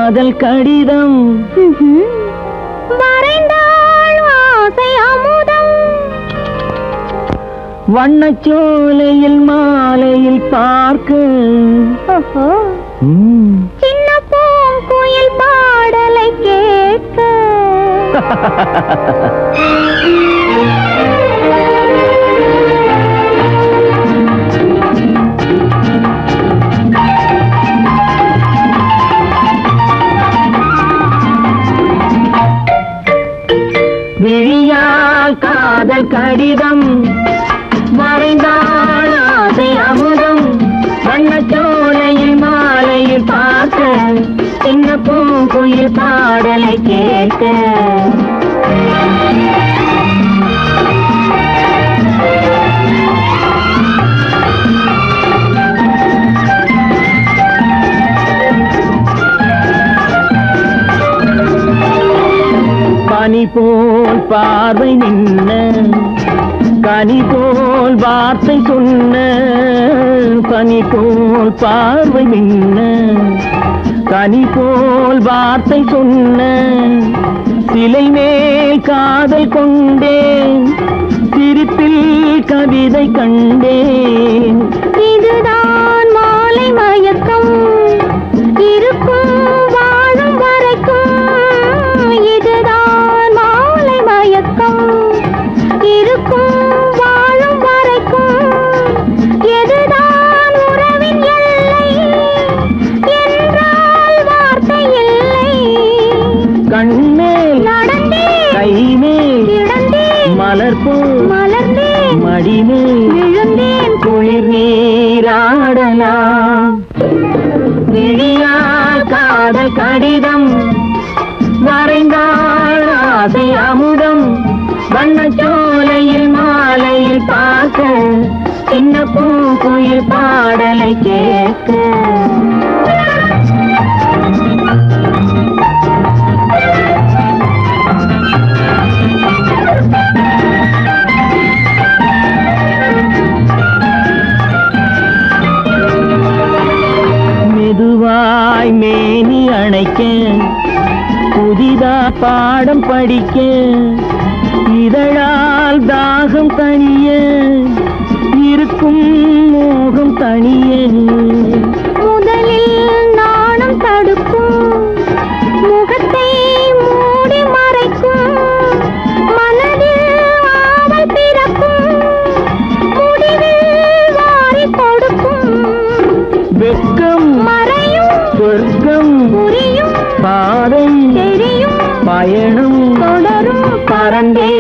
காதல் கடிதம் வரைந்தாள் ஆசை அமுதம் வண்ணச்சோலையில் மாலையில் பார்க்க சின்ன பூங்குயில் பாடலை கேட்க விழியால் காதல் கடிதம் வரைந்தாள் ஆசை அமுதம் வண்ணச்சோலையில் மாலையில் பார்க்க சின்ன பூங்குயில் பாடலை கேட்க பனி போல் பார்வை நின்ன கனி போல் வார்த்தை சொன்ன பனி போல் பார்வை நின்ன கனி போல் வார்த்தை சொன்ன சிலை மேல் காதல் கொண்டேன் சிரிப்பில் கவிதை கண்டேன் இதுதான் மாலை மயக்கம் இருக்கும் வாழும் வரைக்கும் இதுதான் மாலை மயக்கம் இருக்கும் வாழும் வரைக்கும் எதுதான் உறவின் எல்லை என்றால் வார்த்தை இல்லை கண்மேல் நடந்தேன் கைமேல் கிடந்தேன் மலர்போல் மலர்ந்தேன் மடிமேல் விழுந்தேன் குளிர் நீராடலாம் விழியால் காதல் கடிதம் வரைந்தாள் ஆசை அமுதம் வண்ணச்சோலையில் மாலையில் பார்க்க சின்ன பூங்குயில் பாடலை கேட்க மெதுவாய் மேனி அணைக்க புதிதா பாடம் படிக்க இதழால் தாகம் தனிய இருக்கும் மோகம் தனிய முதலில் நாணம் தடுக்கும் முகத்தை மூடி மறைக்கும் மனதில் ஆவல் பிறக்கும் முடிவில் வாரி கொடுக்கும் வெட்கம் மறையும் சொர்க்கம் புரியும் பாதை தெரியும் பயணம் தொடரும் பறந்தே